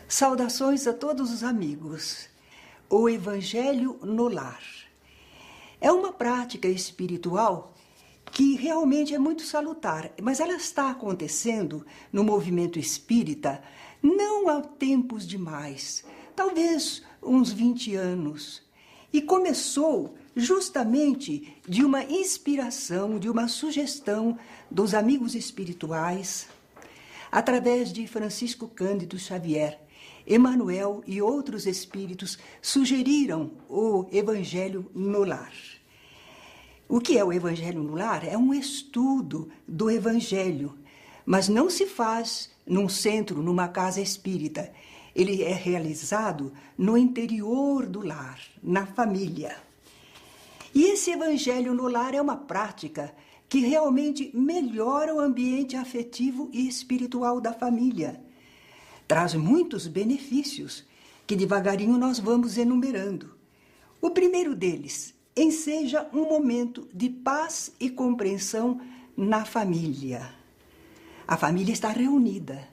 Saudações a todos os amigos. O Evangelho no Lar. É uma prática espiritual que realmente é muito salutar, mas ela está acontecendo no movimento espírita não há tempos demais, talvez uns 20 anos. E começou justamente de uma inspiração, de uma sugestão dos amigos espirituais, através de Francisco Cândido Xavier. Emmanuel e outros espíritos sugeriram o Evangelho no Lar. O que é o Evangelho no Lar? É um estudo do Evangelho, mas não se faz num centro, numa casa espírita. Ele é realizado no interior do lar, na família. E esse Evangelho no Lar é uma prática que realmente melhora o ambiente afetivo e espiritual da família. Traz muitos benefícios que devagarinho nós vamos enumerando. O primeiro deles, enseja um momento de paz e compreensão na família. A família está reunida,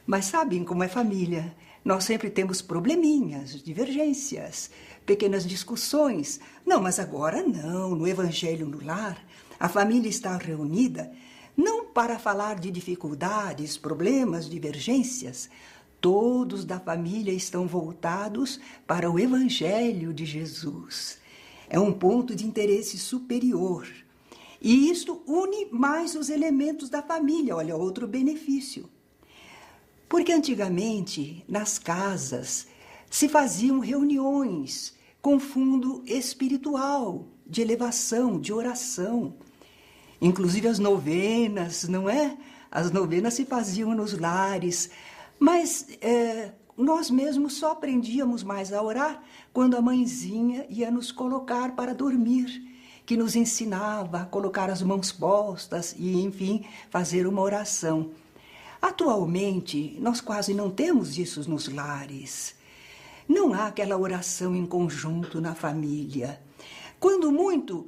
mas sabem como é família? Nós sempre temos probleminhas, divergências, pequenas discussões. Não, mas agora não, no Evangelho no Lar, a família está reunida não para falar de dificuldades, problemas, divergências. Todos da família estão voltados para o Evangelho de Jesus. É um ponto de interesse superior. E isto une mais os elementos da família. Olha, outro benefício. Porque antigamente, nas casas, se faziam reuniões com fundo espiritual, de elevação, de oração. Inclusive as novenas, não é? As novenas se faziam nos lares, mas nós mesmos só aprendíamos mais a orar quando a mãezinha ia nos colocar para dormir, que nos ensinava a colocar as mãos postas e, enfim, fazer uma oração. Atualmente, nós quase não temos isso nos lares. Não há aquela oração em conjunto na família. Quando muito,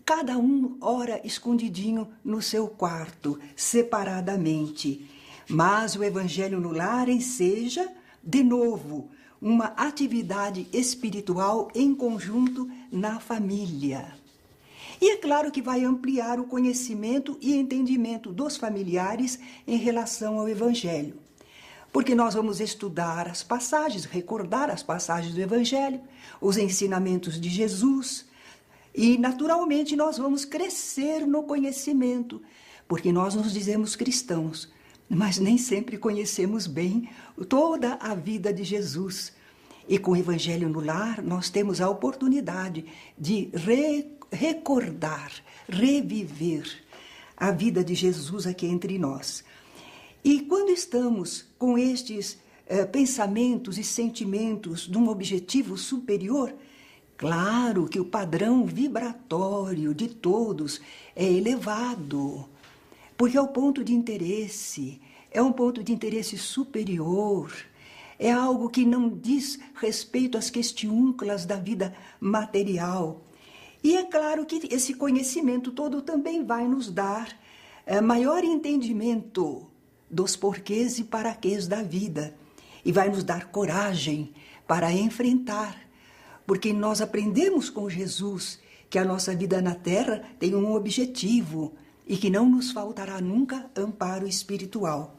cada um ora escondidinho no seu quarto, separadamente. Mas o Evangelho no Lar enseja, de novo, uma atividade espiritual em conjunto na família. E é claro que vai ampliar o conhecimento e entendimento dos familiares em relação ao Evangelho. Porque nós vamos estudar as passagens, recordar as passagens do Evangelho, os ensinamentos de Jesus. E, naturalmente, nós vamos crescer no conhecimento, porque nós nos dizemos cristãos, mas nem sempre conhecemos bem toda a vida de Jesus. E com o Evangelho no Lar, nós temos a oportunidade de recordar, reviver a vida de Jesus aqui entre nós. E quando estamos com estes pensamentos e sentimentos de um objetivo superior, claro que o padrão vibratório de todos é elevado, porque é o ponto de interesse, é um ponto de interesse superior, é algo que não diz respeito às questiúnculas da vida material. E é claro que esse conhecimento todo também vai nos dar maior entendimento dos porquês e paraquês da vida, e vai nos dar coragem para enfrentar. Porque nós aprendemos com Jesus que a nossa vida na Terra tem um objetivo e que não nos faltará nunca amparo espiritual.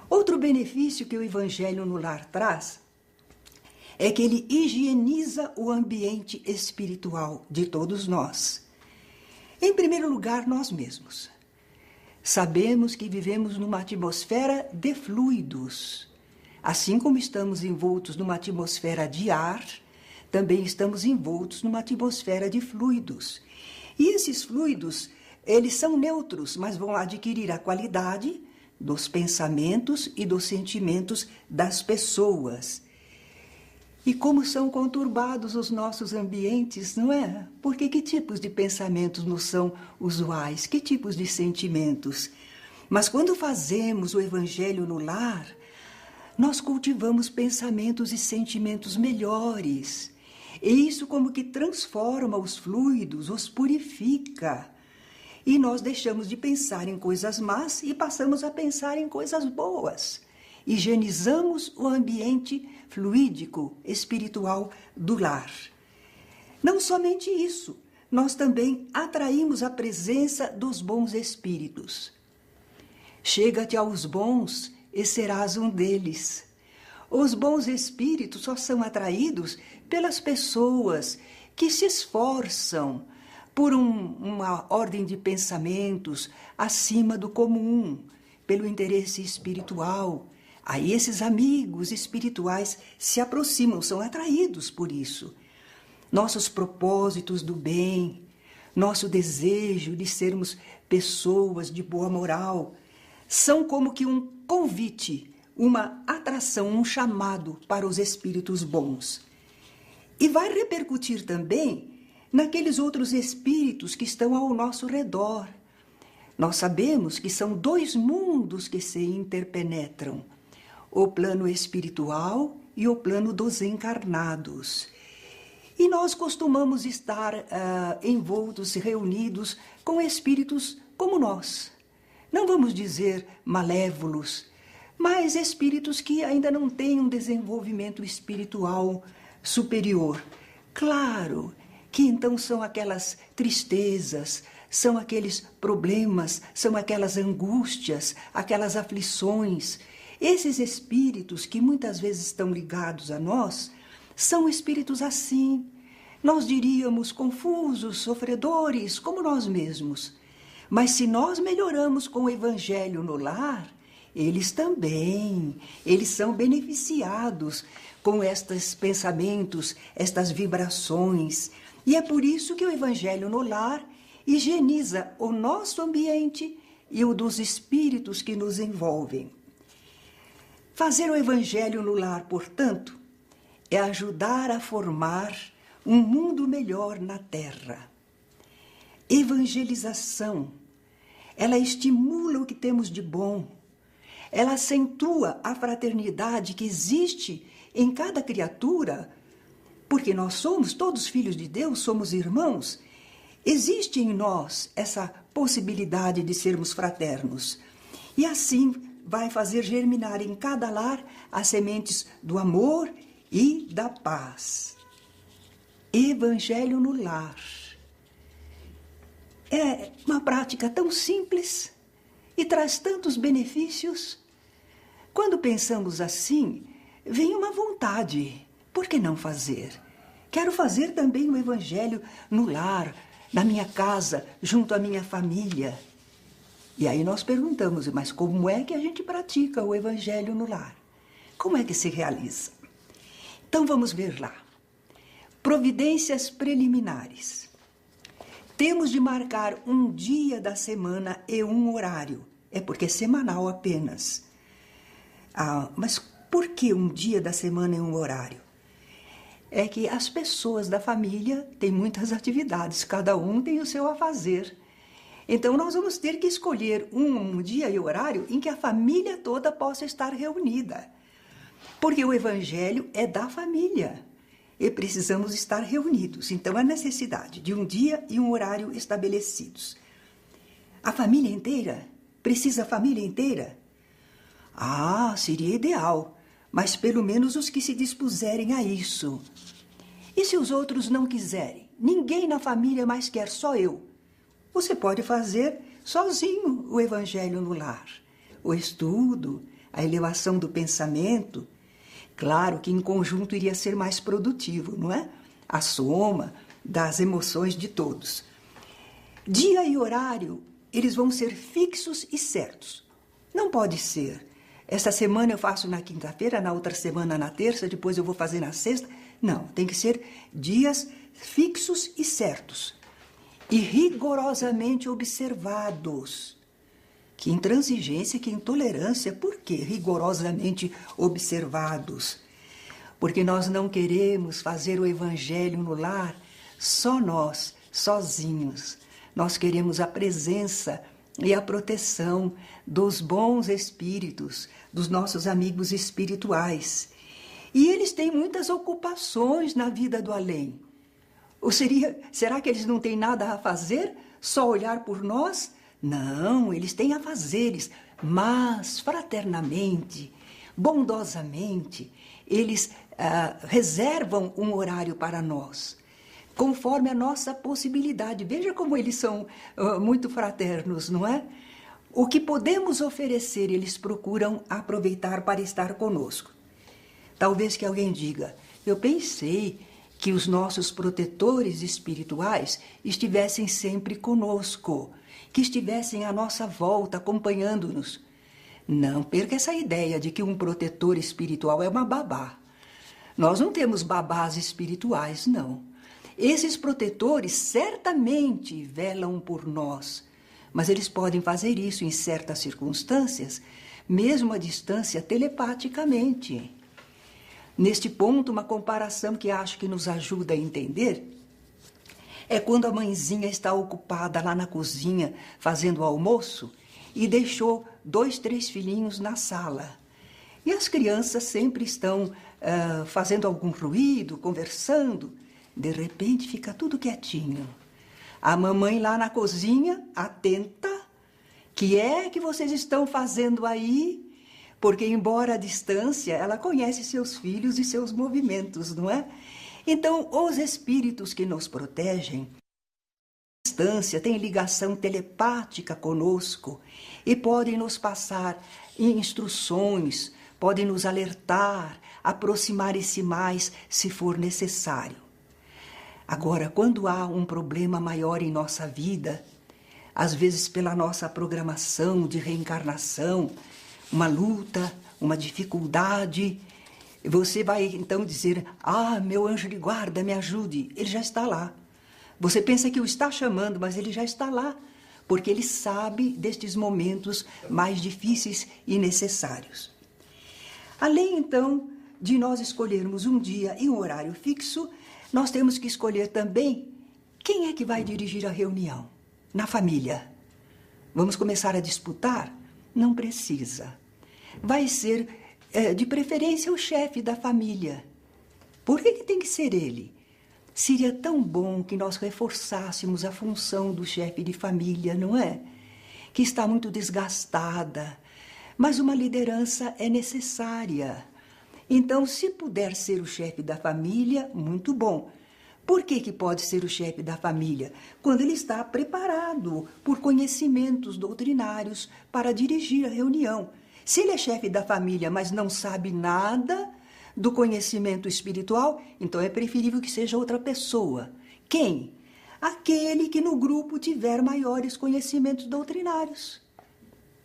Outro benefício que o Evangelho no Lar traz é que ele higieniza o ambiente espiritual de todos nós. Em primeiro lugar, nós mesmos. Sabemos que vivemos numa atmosfera de fluidos. Assim como estamos envoltos numa atmosfera de ar, também estamos envoltos numa atmosfera de fluidos. E esses fluidos, eles são neutros, mas vão adquirir a qualidade dos pensamentos e dos sentimentos das pessoas. E como são conturbados os nossos ambientes, não é? Porque que tipos de pensamentos nos são usuais? Que tipos de sentimentos? Mas quando fazemos o Evangelho no Lar, nós cultivamos pensamentos e sentimentos melhores. E isso como que transforma os fluidos, os purifica. E nós deixamos de pensar em coisas más e passamos a pensar em coisas boas. higienizamos o ambiente fluídico, espiritual do lar. Não somente isso, nós também atraímos a presença dos bons espíritos. Chega-te aos bons e serás um deles. Os bons espíritos só são atraídos pelas pessoas que se esforçam por uma ordem de pensamentos acima do comum, pelo interesse espiritual. Aí esses amigos espirituais se aproximam, são atraídos por isso. Nossos propósitos do bem, nosso desejo de sermos pessoas de boa moral, são como que um convite, uma atração, um chamado para os espíritos bons. E vai repercutir também naqueles outros espíritos que estão ao nosso redor. Nós sabemos que são dois mundos que se interpenetram, o plano espiritual e o plano dos encarnados. E nós costumamos estar envoltos, reunidos com espíritos como nós. Não vamos dizer malévolos, mas espíritos que ainda não têm um desenvolvimento espiritual superior. Claro que então são aquelas tristezas, são aqueles problemas, são aquelas angústias, aquelas aflições. Esses espíritos que muitas vezes estão ligados a nós, são espíritos assim, nós diríamos confusos, sofredores, como nós mesmos. Mas se nós melhoramos com o Evangelho no lar, eles também, eles são beneficiados com estes pensamentos, estas vibrações. E é por isso que o Evangelho no lar higieniza o nosso ambiente e o dos espíritos que nos envolvem. Fazer o Evangelho no lar, portanto, é ajudar a formar um mundo melhor na Terra. Evangelização, ela estimula o que temos de bom, ela acentua a fraternidade que existe em cada criatura, porque nós somos todos filhos de Deus, somos irmãos. Existe em nós essa possibilidade de sermos fraternos. E assim vai fazer germinar em cada lar as sementes do amor e da paz. Evangelho no lar. É uma prática tão simples e traz tantos benefícios. Quando pensamos assim, vem uma vontade. Por que não fazer? Quero fazer também o Evangelho no lar, na minha casa, junto à minha família. E aí nós perguntamos, mas como é que a gente pratica o Evangelho no lar? Como é que se realiza? Então vamos ver lá. Providências preliminares. Temos de marcar um dia da semana e um horário. É porque é semanal apenas. Mas por que um dia da semana e um horário? É que as pessoas da família têm muitas atividades, cada um tem o seu a fazer. Então nós vamos ter que escolher um dia e horário em que a família toda possa estar reunida. Porque o Evangelho é da família e precisamos estar reunidos. Então, a necessidade de um dia e um horário estabelecidos. A família inteira? Precisa a família inteira? Seria ideal, mas pelo menos os que se dispuserem a isso. E se os outros não quiserem? Ninguém na família mais quer, só eu. Você pode fazer sozinho o Evangelho no lar. O estudo, a elevação do pensamento. Claro que em conjunto iria ser mais produtivo, não é? A soma das emoções de todos. Dia e horário, eles vão ser fixos e certos. Não pode ser. Esta semana eu faço na quinta-feira, na outra semana na terça, depois eu vou fazer na sexta. Não, tem que ser dias fixos e certos. E rigorosamente observados. Que intransigência, que intolerância, por que rigorosamente observados? Porque nós não queremos fazer o Evangelho no lar só nós, sozinhos. Nós queremos a presença e a proteção dos bons espíritos, dos nossos amigos espirituais. E eles têm muitas ocupações na vida do além. Será que eles não têm nada a fazer? Só olhar por nós? Não, eles têm afazeres, mas fraternamente, bondosamente, eles reservam um horário para nós, conforme a nossa possibilidade. Veja como eles são muito fraternos, não é? O que podemos oferecer, eles procuram aproveitar para estar conosco. Talvez que alguém diga, eu pensei que os nossos protetores espirituais estivessem sempre conosco, que estivessem à nossa volta, acompanhando-nos. Não perca essa ideia de que um protetor espiritual é uma babá. Nós não temos babás espirituais, não. Esses protetores certamente velam por nós, mas eles podem fazer isso em certas circunstâncias, mesmo à distância, telepaticamente. Neste ponto, uma comparação que acho que nos ajuda a entender é quando a mãezinha está ocupada lá na cozinha fazendo o almoço e deixou 2, 3 filhinhos na sala. E as crianças sempre estão fazendo algum ruído, conversando. De repente fica tudo quietinho. A mamãe lá na cozinha, atenta, que é que vocês estão fazendo aí? Porque, embora à distância, ela conhece seus filhos e seus movimentos, não é? Então, os espíritos que nos protegem, à distância, têm ligação telepática conosco e podem nos passar instruções, podem nos alertar, aproximar-se mais se for necessário. Agora, quando há um problema maior em nossa vida, às vezes pela nossa programação de reencarnação, uma luta, uma dificuldade, você vai então dizer, meu anjo de guarda, me ajude. Ele já está lá. Você pensa que o está chamando, mas ele já está lá, porque ele sabe destes momentos mais difíceis e necessários. Além então de nós escolhermos um dia e um horário fixo, nós temos que escolher também quem é que vai dirigir a reunião na família. Vamos começar a disputar? Não precisa. Vai ser, de preferência, o chefe da família. Por que tem que ser ele? Seria tão bom que nós reforçássemos a função do chefe de família, não é? Que está muito desgastada, mas uma liderança é necessária. Então, se puder ser o chefe da família, muito bom. Por que pode ser o chefe da família? Quando ele está preparado por conhecimentos doutrinários para dirigir a reunião. Se ele é chefe da família, mas não sabe nada do conhecimento espiritual, então é preferível que seja outra pessoa. Quem? Aquele que no grupo tiver maiores conhecimentos doutrinários.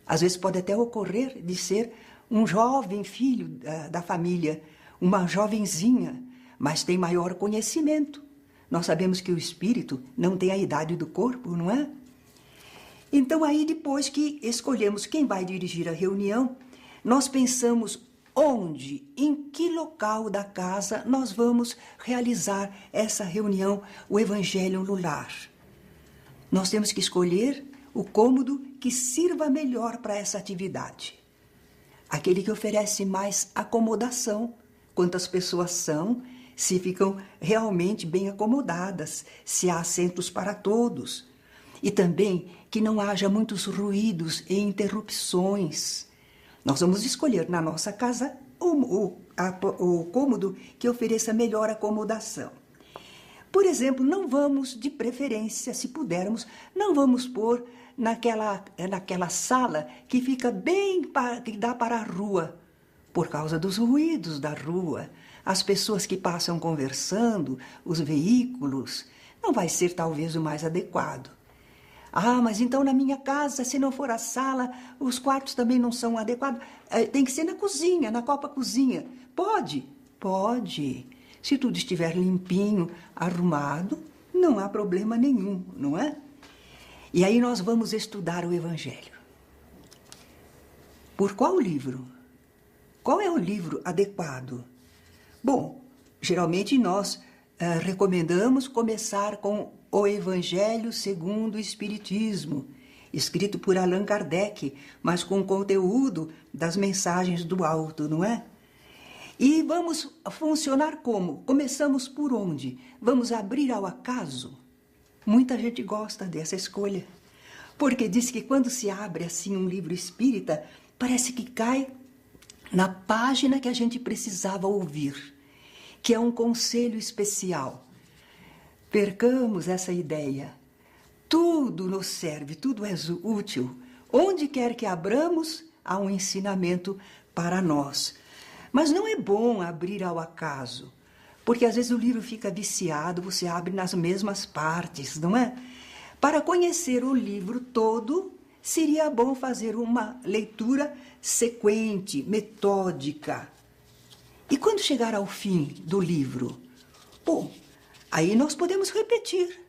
Às vezes pode até ocorrer de ser um jovem filho da família, uma jovenzinha, mas tem maior conhecimento. Nós sabemos que o espírito não tem a idade do corpo, não é? Então, aí depois que escolhemos quem vai dirigir a reunião, nós pensamos onde, em que local da casa nós vamos realizar essa reunião, o Evangelho no Lar. Nós temos que escolher o cômodo que sirva melhor para essa atividade. Aquele que oferece mais acomodação, quantas pessoas são, se ficam realmente bem acomodadas, se há assentos para todos. E também que não haja muitos ruídos e interrupções. Nós vamos escolher na nossa casa o cômodo que ofereça melhor acomodação. Por exemplo, não vamos, de preferência, se pudermos, não vamos pôr naquela sala que fica que dá para a rua, por causa dos ruídos da rua, as pessoas que passam conversando, os veículos, não vai ser talvez o mais adequado. Mas então na minha casa, se não for a sala, os quartos também não são adequados. Tem que ser na cozinha, na copa cozinha. Pode? Pode. Se tudo estiver limpinho, arrumado, não há problema nenhum, não é? E aí nós vamos estudar o Evangelho. Por qual livro? Qual é o livro adequado? Bom, geralmente nós recomendamos começar com o Evangelho segundo o Espiritismo, escrito por Allan Kardec, mas com conteúdo das mensagens do alto, não é? E vamos funcionar como? Começamos por onde? Vamos abrir ao acaso? Muita gente gosta dessa escolha, porque diz que quando se abre assim um livro espírita, parece que cai na página que a gente precisava ouvir, que é um conselho especial. Percamos essa ideia. Tudo nos serve, tudo é útil. Onde quer que abramos, há um ensinamento para nós. Mas não é bom abrir ao acaso, porque às vezes o livro fica viciado, você abre nas mesmas partes, não é? Para conhecer o livro todo, seria bom fazer uma leitura sequente, metódica. E quando chegar ao fim do livro, bom, aí nós podemos repetir.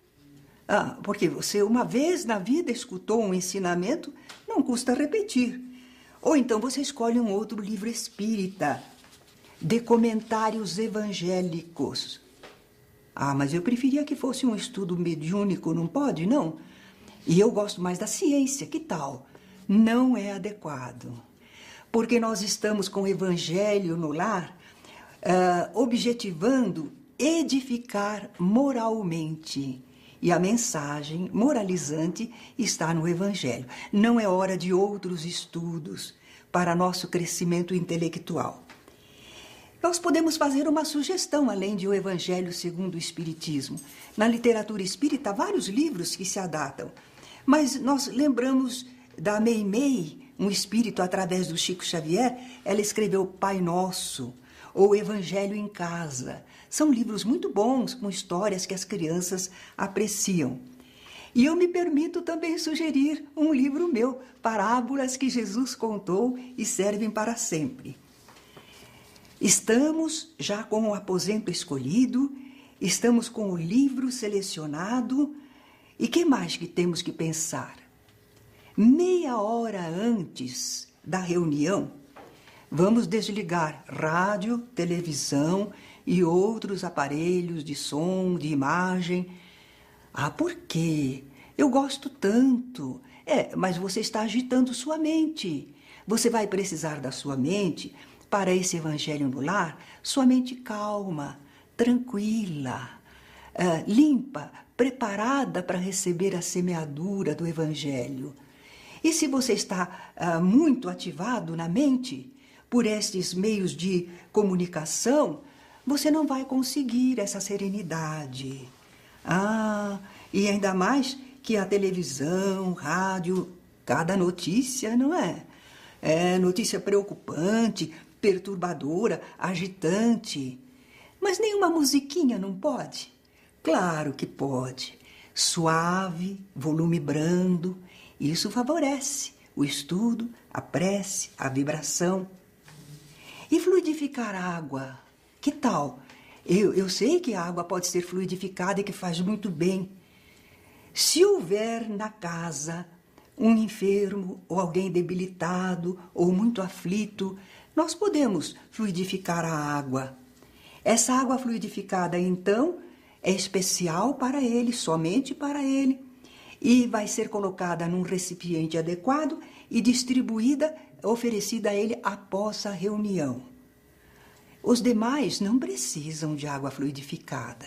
Porque você uma vez na vida escutou um ensinamento, não custa repetir. Ou então você escolhe um outro livro espírita, de comentários evangélicos. Mas eu preferia que fosse um estudo mediúnico, não pode, não? E eu gosto mais da ciência, que tal? Não é adequado. Porque nós estamos com o evangelho no lar, objetivando edificar moralmente. E a mensagem moralizante está no evangelho. Não é hora de outros estudos para nosso crescimento intelectual. Nós podemos fazer uma sugestão, além de O Evangelho segundo o Espiritismo. Na literatura espírita, há vários livros que se adaptam. Mas nós lembramos da Meimei, um espírito através do Chico Xavier. Ela escreveu Pai Nosso, ou Evangelho em Casa. São livros muito bons, com histórias que as crianças apreciam. E eu me permito também sugerir um livro meu, Parábolas que Jesus contou e servem para sempre. Estamos já com o aposento escolhido, estamos com o livro selecionado, e que mais que temos que pensar? Meia hora antes da reunião, vamos desligar rádio, televisão e outros aparelhos de som, de imagem. Por quê? Eu gosto tanto. Mas você está agitando sua mente. Você vai precisar da sua mente para esse evangelho no lar, sua mente calma, tranquila, limpa, preparada para receber a semeadura do evangelho. E se você está muito ativado na mente por estes meios de comunicação, você não vai conseguir essa serenidade. E ainda mais que a televisão, rádio, cada notícia, não é? É notícia preocupante, perturbadora, agitante. Mas nenhuma musiquinha não pode? Claro que pode. Suave, volume brando. Isso favorece o estudo, a prece, a vibração. E fluidificar a água? Que tal? Eu sei que a água pode ser fluidificada e que faz muito bem. Se houver na casa um enfermo ou alguém debilitado ou muito aflito, nós podemos fluidificar a água. Essa água fluidificada, então, é especial para ele, somente para ele, e vai ser colocada num recipiente adequado e distribuída, oferecida a ele após a reunião. Os demais não precisam de água fluidificada.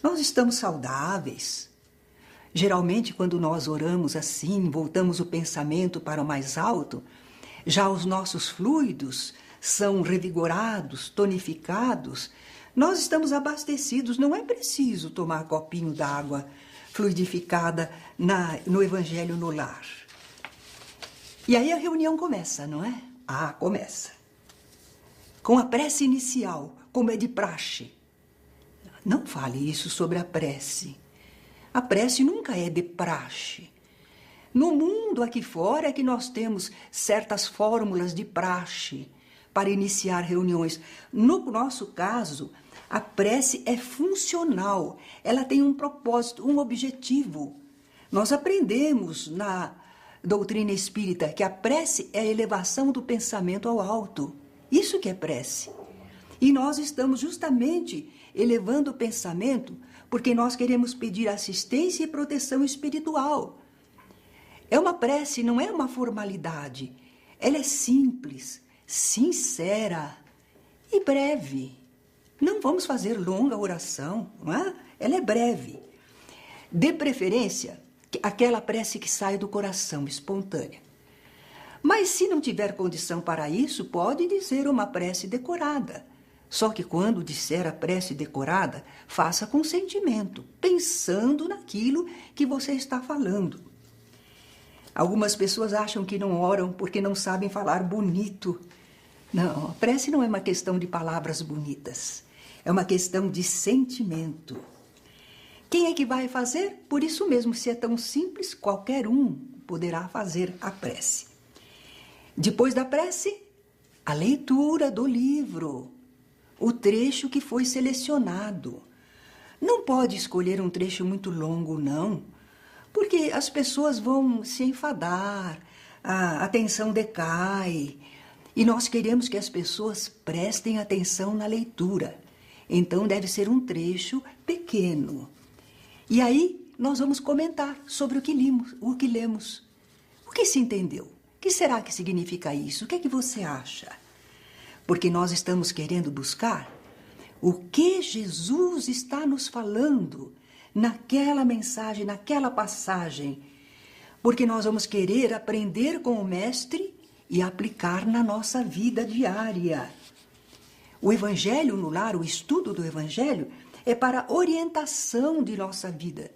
Nós estamos saudáveis. Geralmente, quando nós oramos assim, voltamos o pensamento para o mais alto, já os nossos fluidos são revigorados, tonificados, nós estamos abastecidos, não é preciso tomar copinho d'água fluidificada no Evangelho no lar. E aí a reunião começa, não é? Começa. Com a prece inicial, como é de praxe. Não fale isso sobre a prece. A prece nunca é de praxe. No mundo aqui fora é que nós temos certas fórmulas de praxe para iniciar reuniões. No nosso caso, a prece é funcional. Ela tem um propósito, um objetivo. Nós aprendemos na doutrina espírita que a prece é a elevação do pensamento ao alto. Isso que é prece. E nós estamos justamente elevando o pensamento porque nós queremos pedir assistência e proteção espiritual. É uma prece, não é uma formalidade. Ela é simples, sincera e breve. Não vamos fazer longa oração, não é? Ela é breve. De preferência, aquela prece que sai do coração, espontânea. Mas se não tiver condição para isso, pode dizer uma prece decorada. Só que quando disser a prece decorada, faça com sentimento, pensando naquilo que você está falando. Algumas pessoas acham que não oram porque não sabem falar bonito. Não, a prece não é uma questão de palavras bonitas. É uma questão de sentimento. Quem é que vai fazer? Por isso mesmo, se é tão simples, qualquer um poderá fazer a prece. Depois da prece, a leitura do livro, o trecho que foi selecionado. Não pode escolher um trecho muito longo, não, porque as pessoas vão se enfadar, a atenção decai, e nós queremos que as pessoas prestem atenção na leitura. Então deve ser um trecho pequeno. E aí nós vamos comentar sobre o que lemos. O que se entendeu? O que será que significa isso? O que é que você acha? Porque nós estamos querendo buscar o que Jesus está nos falando naquela mensagem, naquela passagem. Porque nós vamos querer aprender com o Mestre e aplicar na nossa vida diária. O Evangelho no lar, o estudo do Evangelho, é para orientação de nossa vida.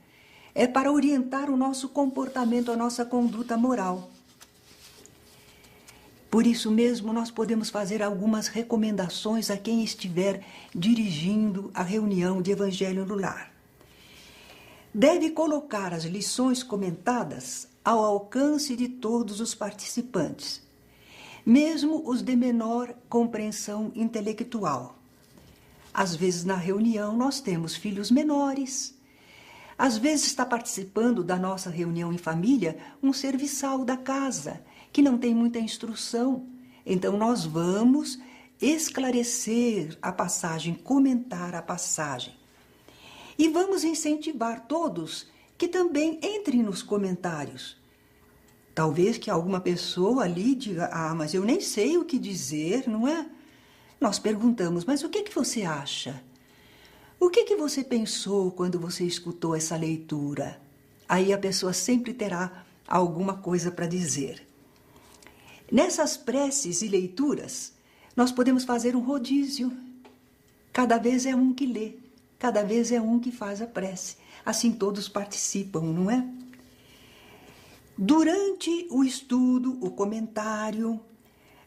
É para orientar o nosso comportamento, a nossa conduta moral. Por isso mesmo, nós podemos fazer algumas recomendações a quem estiver dirigindo a reunião de Evangelho no lar. Deve colocar as lições comentadas ao alcance de todos os participantes, mesmo os de menor compreensão intelectual. Às vezes, na reunião, nós temos filhos menores. Às vezes está participando da nossa reunião em família um serviçal da casa, que não tem muita instrução. Então, nós vamos esclarecer a passagem, comentar a passagem. E vamos incentivar todos que também entrem nos comentários. Talvez que alguma pessoa ali diga, mas eu nem sei o que dizer, não é? Nós perguntamos, mas o que você acha? O que você pensou quando você escutou essa leitura? Aí a pessoa sempre terá alguma coisa para dizer. Nessas preces e leituras, nós podemos fazer um rodízio. Cada vez é um que lê, cada vez é um que faz a prece. Assim todos participam, não é? Durante o estudo, o comentário,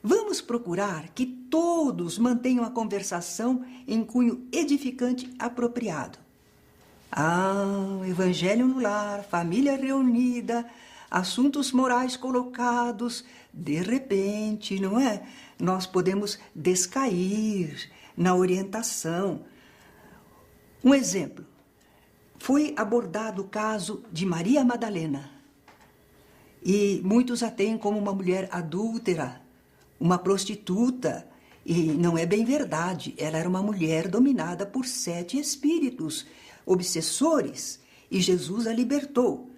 vamos procurar que todos mantenham a conversação em cunho edificante apropriado. Evangelho no lar, família reunida, assuntos morais colocados, de repente, não é? Nós podemos descair na orientação. Um exemplo, foi abordado o caso de Maria Madalena, e muitos a têm como uma mulher adúltera, uma prostituta, e não é bem verdade. Ela era uma mulher dominada por 7 espíritos obsessores e Jesus a libertou.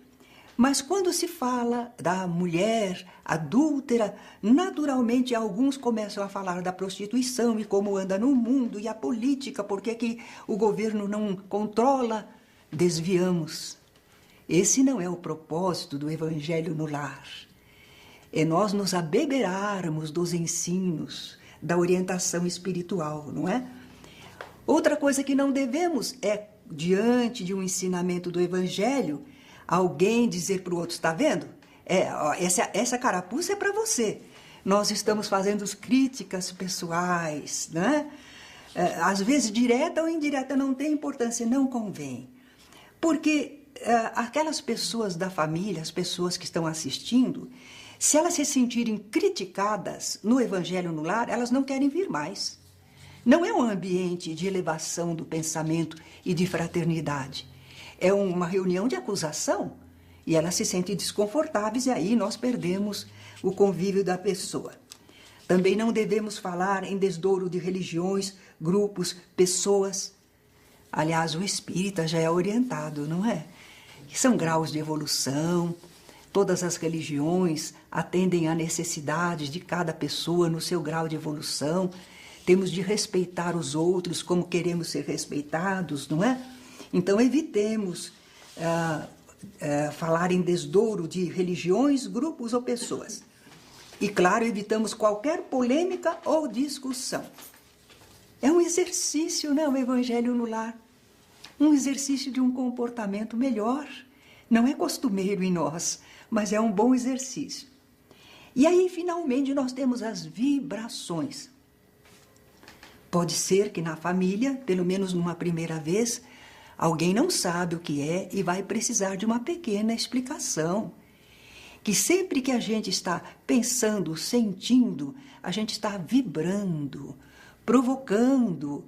Mas quando se fala da mulher adúltera, naturalmente alguns começam a falar da prostituição e como anda no mundo e a política, porque que o governo não controla. Desviamos. Esse não é o propósito do Evangelho no lar. É nós nos abeberarmos dos ensinos, da orientação espiritual, não é? Outra coisa que não devemos é, diante de um ensinamento do Evangelho, alguém dizer para o outro, está vendo? Essa carapuça é para você. Nós estamos fazendo críticas pessoais, né? Às vezes, direta ou indireta, não tem importância, não convém. Porque aquelas pessoas da família, as pessoas que estão assistindo, se elas se sentirem criticadas no Evangelho no lar, elas não querem vir mais. Não é um ambiente de elevação do pensamento e de fraternidade. É uma reunião de acusação e elas se sentem desconfortáveis e aí nós perdemos o convívio da pessoa. Também não devemos falar em desdouro de religiões, grupos, pessoas. Aliás, o espírita já é orientado, não é? São graus de evolução, todas as religiões atendem à necessidade de cada pessoa no seu grau de evolução. Temos de respeitar os outros como queremos ser respeitados, não é? Então, evitemos falar em desdouro de religiões, grupos ou pessoas. E, claro, evitamos qualquer polêmica ou discussão. É um exercício, né, o Evangelho no lar. Um exercício de um comportamento melhor. Não é costumeiro em nós, mas é um bom exercício. E aí, finalmente, nós temos as vibrações. Pode ser que na família, pelo menos numa primeira vez, alguém não sabe o que é e vai precisar de uma pequena explicação. Que sempre que a gente está pensando, sentindo, a gente está vibrando, provocando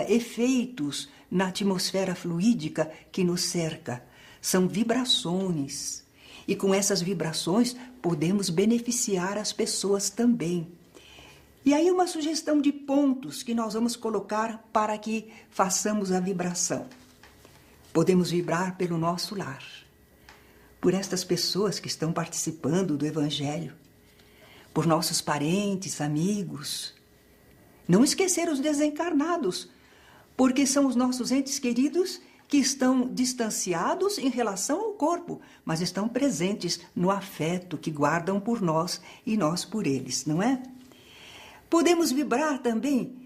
efeitos na atmosfera fluídica que nos cerca. São vibrações. E com essas vibrações podemos beneficiar as pessoas também. E aí uma sugestão de pontos que nós vamos colocar para que façamos a vibração. Podemos vibrar pelo nosso lar, por estas pessoas que estão participando do Evangelho, por nossos parentes, amigos. Não esquecer os desencarnados, porque são os nossos entes queridos que estão distanciados em relação ao corpo, mas estão presentes no afeto que guardam por nós e nós por eles, não é? Podemos vibrar também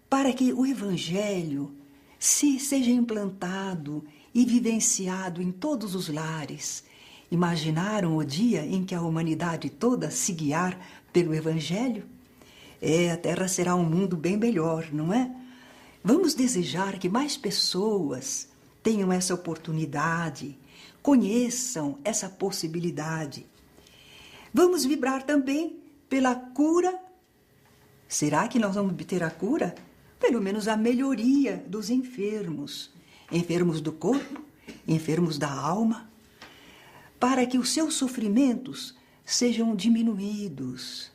para que o Evangelho seja implantado e vivenciado em todos os lares. Imaginaram o dia em que a humanidade toda se guiar pelo Evangelho? A Terra será um mundo bem melhor, não é? Vamos desejar que mais pessoas tenham essa oportunidade, conheçam essa possibilidade. Vamos vibrar também pela cura. Será que nós vamos obter a cura? Pelo menos a melhoria dos enfermos. Enfermos do corpo, enfermos da alma. Para que os seus sofrimentos sejam diminuídos.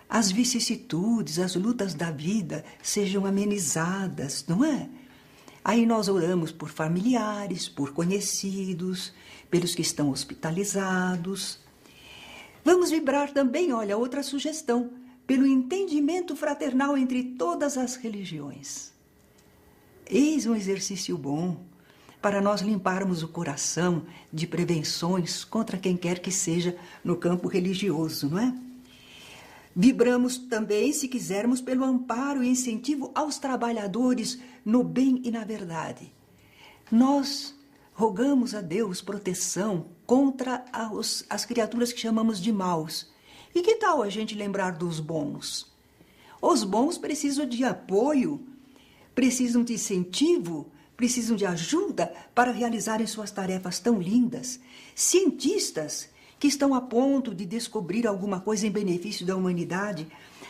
As vicissitudes, as lutas da vida sejam amenizadas, não é? Aí nós oramos por familiares, por conhecidos, pelos que estão hospitalizados. Vamos vibrar também, olha, outra sugestão, pelo entendimento fraternal entre todas as religiões. Eis um exercício bom para nós limparmos o coração de prevenções contra quem quer que seja no campo religioso, não é? Vibramos também, se quisermos, pelo amparo e incentivo aos trabalhadores no bem e na verdade. Nós rogamos a Deus proteção contra as criaturas que chamamos de maus. E que tal a gente lembrar dos bons? Os bons precisam de apoio, precisam de incentivo, precisam de ajuda para realizarem suas tarefas tão lindas. Cientistas que estão a ponto de descobrir alguma coisa em benefício da humanidade.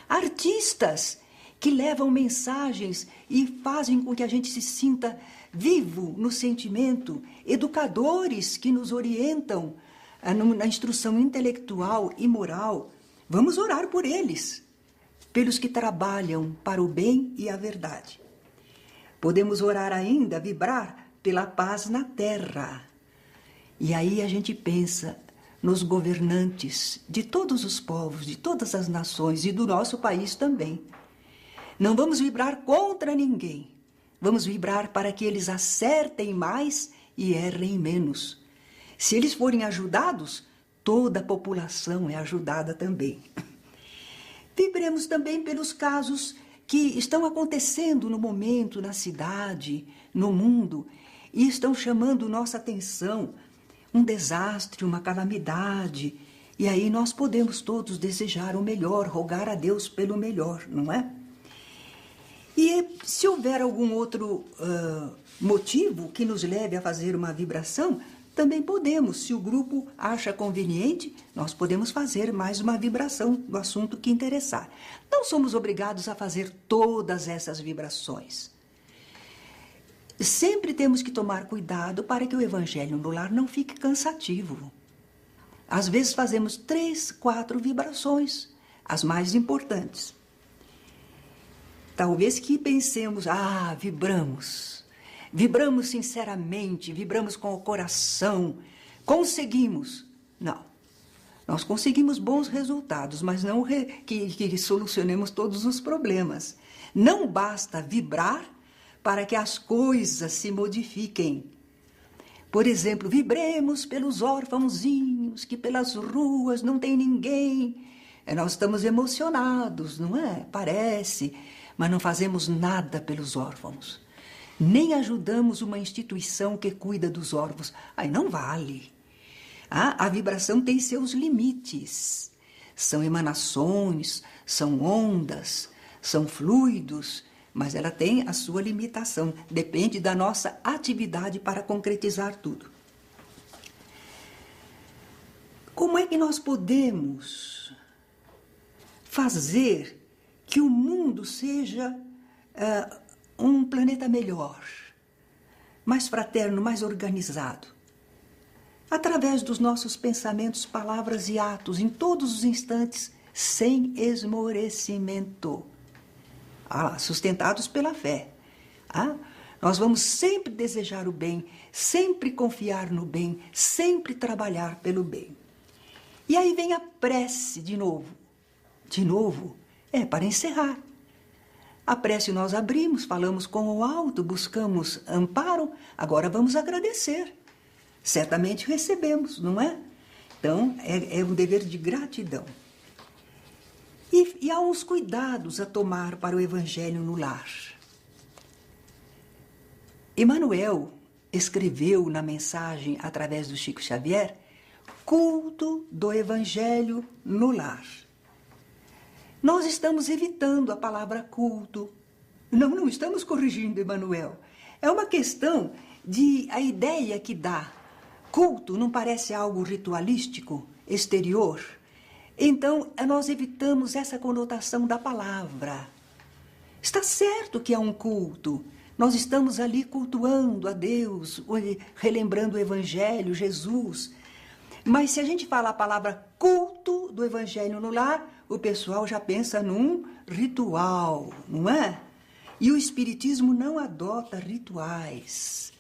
Artistas que levam mensagens e fazem com que a gente se sinta vivo no sentimento. Educadores que nos orientam na instrução intelectual e moral. Vamos orar por eles, pelos que trabalham para o bem e a verdade. Podemos orar ainda, vibrar pela paz na terra. E aí a gente pensa nos governantes de todos os povos, de todas as nações e do nosso país também. Não vamos vibrar contra ninguém. Vamos vibrar para que eles acertem mais e errem menos. Se eles forem ajudados, toda a população é ajudada também. Vibremos também pelos casos que estão acontecendo no momento, na cidade, no mundo, e estão chamando nossa atenção. Um desastre, uma calamidade. E aí nós podemos todos desejar o melhor, rogar a Deus pelo melhor, não é? E se houver algum outro motivo que nos leve a fazer uma vibração, também podemos, se o grupo acha conveniente, nós podemos fazer mais uma vibração do assunto que interessar. Não somos obrigados a fazer todas essas vibrações. Sempre temos que tomar cuidado para que o Evangelho no lar não fique cansativo. Às vezes fazemos 3, 4 vibrações, as mais importantes. Talvez que pensemos, vibramos. Vibramos sinceramente, vibramos com o coração, conseguimos. Não, nós conseguimos bons resultados, mas não que solucionemos todos os problemas. Não basta vibrar para que as coisas se modifiquem. Por exemplo, vibremos pelos órfãozinhos, que pelas ruas não tem ninguém, Nós estamos emocionados, não é? Parece, mas não fazemos nada pelos órfãos. Nem ajudamos uma instituição que cuida dos órfãos. Aí não vale. A vibração tem seus limites. São emanações, são ondas, são fluidos, mas ela tem a sua limitação. Depende da nossa atividade para concretizar tudo. Como é que nós podemos fazer que o mundo seja um planeta melhor, mais fraterno, mais organizado? Através dos nossos pensamentos, palavras e atos, em todos os instantes, sem esmorecimento, sustentados pela fé. Nós vamos sempre desejar o bem, sempre confiar no bem, sempre trabalhar pelo bem. E aí vem a prece de novo. De novo, para encerrar. A prece nós abrimos, falamos com o alto, buscamos amparo, agora vamos agradecer. Certamente recebemos, não é? Então, é um dever de gratidão. E há uns cuidados a tomar para o Evangelho no lar. Emmanuel escreveu na mensagem, através do Chico Xavier, culto do Evangelho no lar. Nós estamos evitando a palavra culto. Não estamos corrigindo Emmanuel. É uma questão de a ideia que dá. Culto não parece algo ritualístico, exterior? Então, nós evitamos essa conotação da palavra. Está certo que é um culto. Nós estamos ali cultuando a Deus, relembrando o Evangelho, Jesus. Mas se a gente fala a palavra culto do Evangelho no lar, o pessoal já pensa num ritual, não é? E o Espiritismo não adota rituais.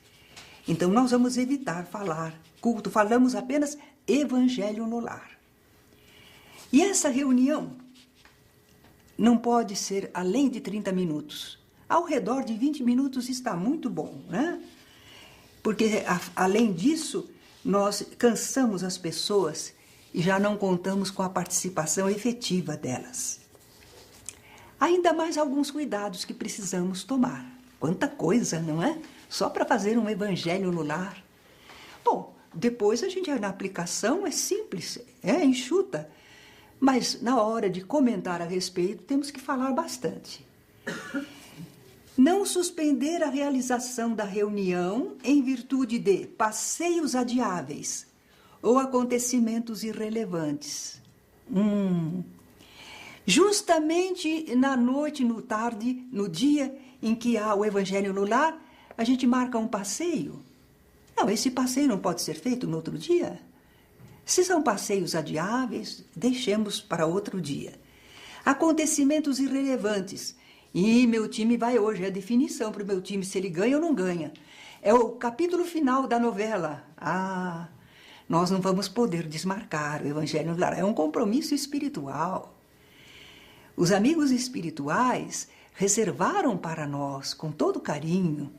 Então, nós vamos evitar falar culto, falamos apenas Evangelho no lar. E essa reunião não pode ser além de 30 minutos. Ao redor de 20 minutos está muito bom, né? Porque, além disso, nós cansamos as pessoas e já não contamos com a participação efetiva delas. Ainda mais alguns cuidados que precisamos tomar. Quanta coisa, não é? Só para fazer um Evangelho no lar. Bom, depois a gente, na aplicação, é simples, enxuta. Mas, na hora de comentar a respeito, temos que falar bastante. Não suspender a realização da reunião em virtude de passeios adiáveis ou acontecimentos irrelevantes. Justamente na noite, no tarde, no dia em que há o Evangelho no lar, a gente marca um passeio. Não, esse passeio não pode ser feito no outro dia. Se são passeios adiáveis, deixemos para outro dia. Acontecimentos irrelevantes. E meu time vai hoje, é a definição para o meu time, se ele ganha ou não ganha. É o capítulo final da novela. Nós não vamos poder desmarcar o Evangelho no lar. É um compromisso espiritual. Os amigos espirituais reservaram para nós, com todo carinho.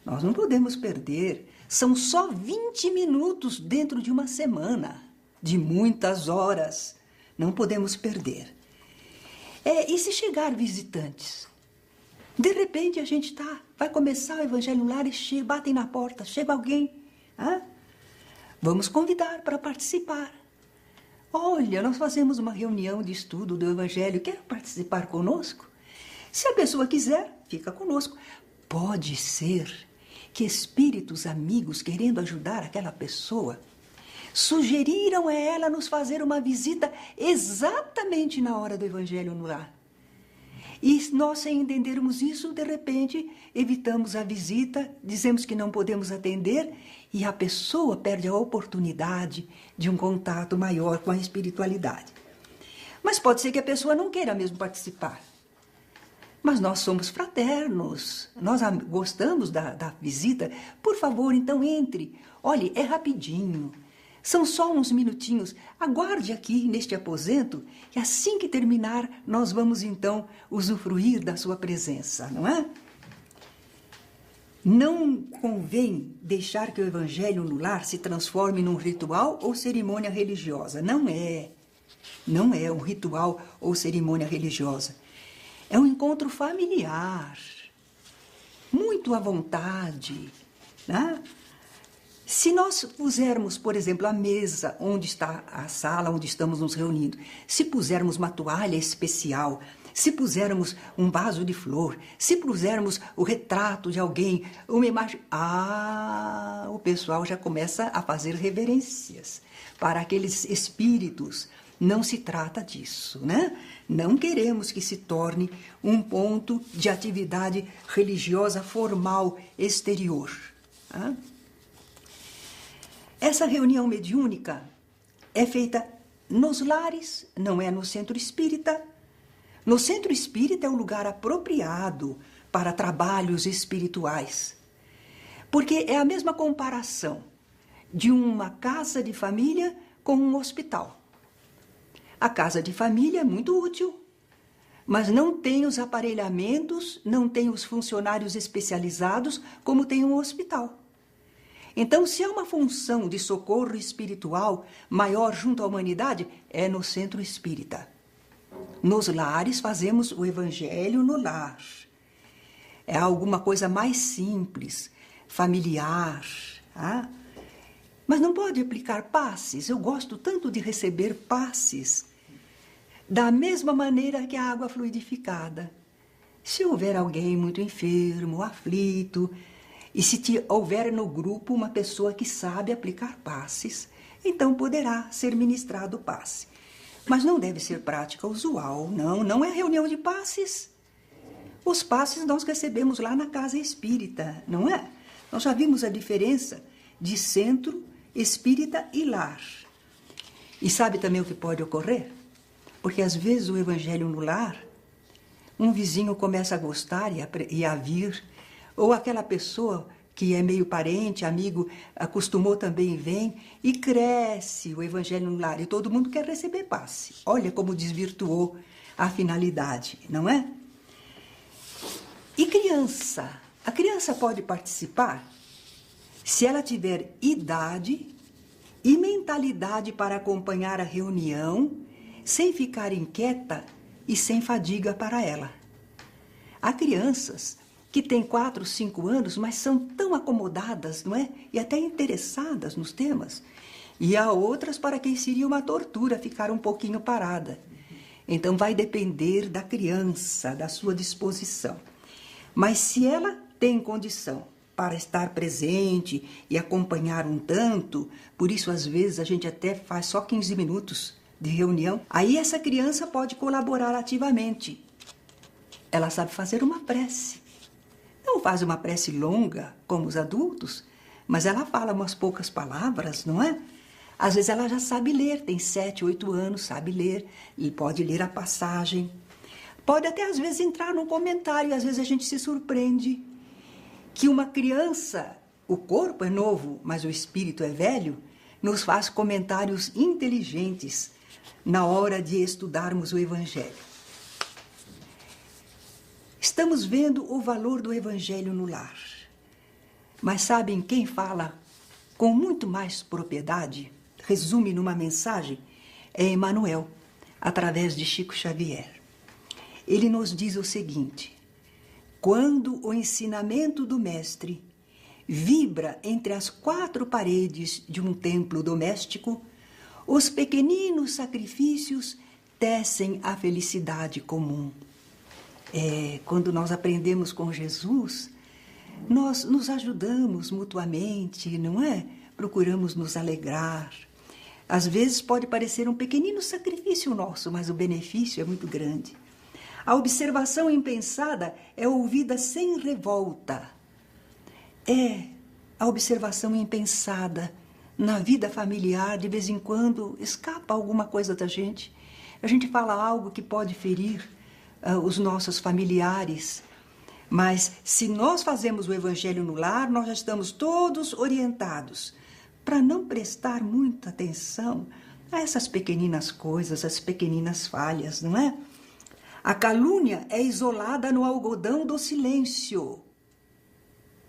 Nós não podemos perder. São só 20 minutos dentro de uma semana, de muitas horas. Não podemos perder. E se chegar visitantes? De repente a gente vai começar o Evangelho no lar e batem na porta, chega alguém. Vamos convidar para participar. Olha, nós fazemos uma reunião de estudo do Evangelho, quer participar conosco? Se a pessoa quiser, fica conosco. Pode ser que espíritos amigos, querendo ajudar aquela pessoa, sugeriram a ela nos fazer uma visita exatamente na hora do Evangelho no lar. E nós, sem entendermos isso, de repente, evitamos a visita, dizemos que não podemos atender e a pessoa perde a oportunidade de um contato maior com a espiritualidade. Mas pode ser que a pessoa não queira mesmo participar. Mas nós somos fraternos, nós gostamos da visita. Por favor, então entre. Olhe, é rapidinho. São só uns minutinhos. Aguarde aqui neste aposento e assim que terminar, nós vamos então usufruir da sua presença, não é? Não convém deixar que o Evangelho no lar se transforme num ritual ou cerimônia religiosa. Não é. Não é um ritual ou cerimônia religiosa. É um encontro familiar, muito à vontade, né? Se nós pusermos, por exemplo, a mesa onde está a sala onde estamos nos reunindo, se pusermos uma toalha especial, se pusermos um vaso de flor, se pusermos o retrato de alguém, uma imagem, o pessoal já começa a fazer reverências para aqueles espíritos. Não se trata disso, né? Não queremos que se torne um ponto de atividade religiosa formal exterior. Tá? Essa reunião mediúnica é feita nos lares, não é no centro espírita. No centro espírita é o lugar apropriado para trabalhos espirituais, porque é a mesma comparação de uma casa de família com um hospital. A casa de família é muito útil, mas não tem os aparelhamentos, não tem os funcionários especializados como tem um hospital. Então, se há uma função de socorro espiritual maior junto à humanidade, é no centro espírita. Nos lares fazemos o evangelho no lar. É alguma coisa mais simples, familiar. Tá? Mas não pode aplicar passes. Eu gosto tanto de receber passes. Da mesma maneira que a água fluidificada. Se houver alguém muito enfermo, aflito, e se houver no grupo uma pessoa que sabe aplicar passes, então poderá ser ministrado passe. Mas não deve ser prática usual, não é reunião de passes. Os passes nós recebemos lá na casa espírita, não é? Nós já vimos a diferença de centro, espírita e lar. E sabe também o que pode ocorrer? Porque às vezes o evangelho no lar, um vizinho começa a gostar e a vir, ou aquela pessoa que é meio parente, amigo, acostumou também e vem, e cresce o evangelho no lar, e todo mundo quer receber passe. Olha como desvirtuou a finalidade, não é? E criança? A criança pode participar se ela tiver idade e mentalidade para acompanhar a reunião, sem ficar inquieta e sem fadiga para ela. Há crianças que têm 4, 5 anos, mas são tão acomodadas, não é? E até interessadas nos temas. E há outras para quem seria uma tortura ficar um pouquinho parada. Então vai depender da criança, da sua disposição. Mas se ela tem condição para estar presente e acompanhar um tanto, por isso às vezes a gente até faz só 15 minutos de reunião, aí essa criança pode colaborar ativamente. Ela sabe fazer uma prece. Não faz uma prece longa, como os adultos, mas ela fala umas poucas palavras, não é? Às vezes ela já sabe ler, tem 7, 8 anos, sabe ler, e pode ler a passagem. Pode até às vezes entrar num comentário, e às vezes a gente se surpreende que uma criança, o corpo é novo, mas o espírito é velho, nos faz comentários inteligentes na hora de estudarmos o Evangelho. Estamos vendo o valor do Evangelho no lar. Mas sabem quem fala com muito mais propriedade, resume numa mensagem, é Emmanuel, através de Chico Xavier. Ele nos diz o seguinte: quando o ensinamento do Mestre vibra entre as 4 paredes de um templo doméstico, os pequeninos sacrifícios tecem a felicidade comum. Quando nós aprendemos com Jesus, nós nos ajudamos mutuamente, não é? Procuramos nos alegrar. Às vezes pode parecer um pequenino sacrifício nosso, mas o benefício é muito grande. A observação impensada é ouvida sem revolta. A observação impensada na vida familiar, de vez em quando, escapa alguma coisa da gente. A gente fala algo que pode ferir os nossos familiares. Mas se nós fazemos o Evangelho no lar, nós já estamos todos orientados para não prestar muita atenção a essas pequeninas coisas, as pequeninas falhas, não é? A calúnia é isolada no algodão do silêncio.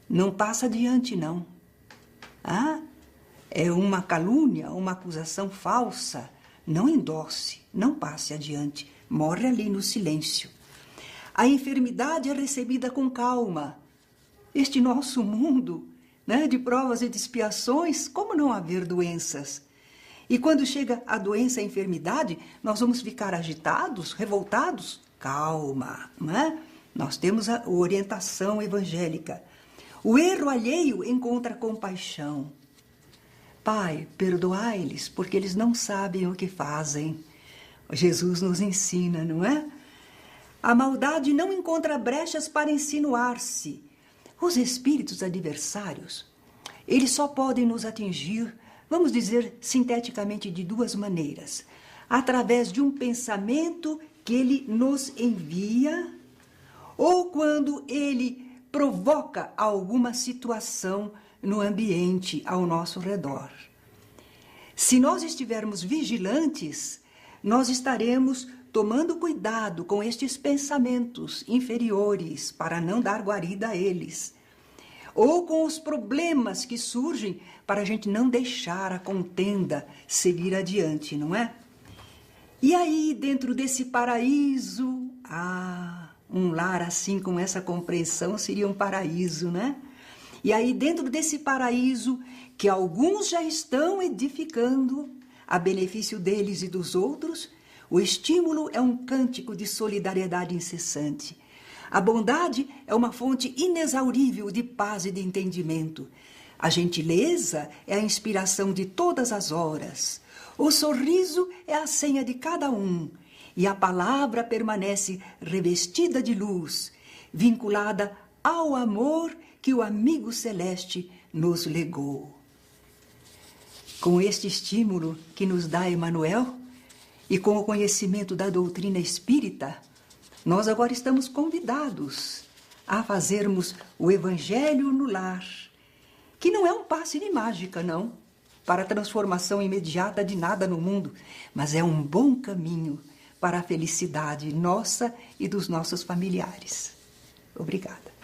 Não passa adiante, não. É uma calúnia, uma acusação falsa, não endosse, não passe adiante, morre ali no silêncio. A enfermidade é recebida com calma. Este nosso mundo, né, de provas e de expiações, como não haver doenças? E quando chega a doença, a enfermidade, nós vamos ficar agitados, revoltados? Calma, né? Nós temos a orientação evangélica. O erro alheio encontra compaixão. Pai, perdoai-lhes, porque eles não sabem o que fazem. Jesus nos ensina, não é? A maldade não encontra brechas para insinuar-se. Os espíritos adversários, eles só podem nos atingir, vamos dizer sinteticamente, de duas maneiras. Através de um pensamento que ele nos envia, ou quando ele provoca alguma situação no ambiente ao nosso redor. Se nós estivermos vigilantes, nós estaremos tomando cuidado com estes pensamentos inferiores para não dar guarida a eles, ou com os problemas que surgem para a gente não deixar a contenda seguir adiante, não é? E aí, dentro desse paraíso, um lar assim, com essa compreensão, seria um paraíso, né? E aí, dentro desse paraíso, que alguns já estão edificando, a benefício deles e dos outros, o estímulo é um cântico de solidariedade incessante. A bondade é uma fonte inexaurível de paz e de entendimento. A gentileza é a inspiração de todas as horas. O sorriso é a senha de cada um. E a palavra permanece revestida de luz, vinculada ao amor que o amigo celeste nos legou. Com este estímulo que nos dá Emmanuel e com o conhecimento da doutrina espírita, nós agora estamos convidados a fazermos o Evangelho no lar, que não é um passe de mágica, não, para a transformação imediata de nada no mundo, mas é um bom caminho para a felicidade nossa e dos nossos familiares. Obrigada.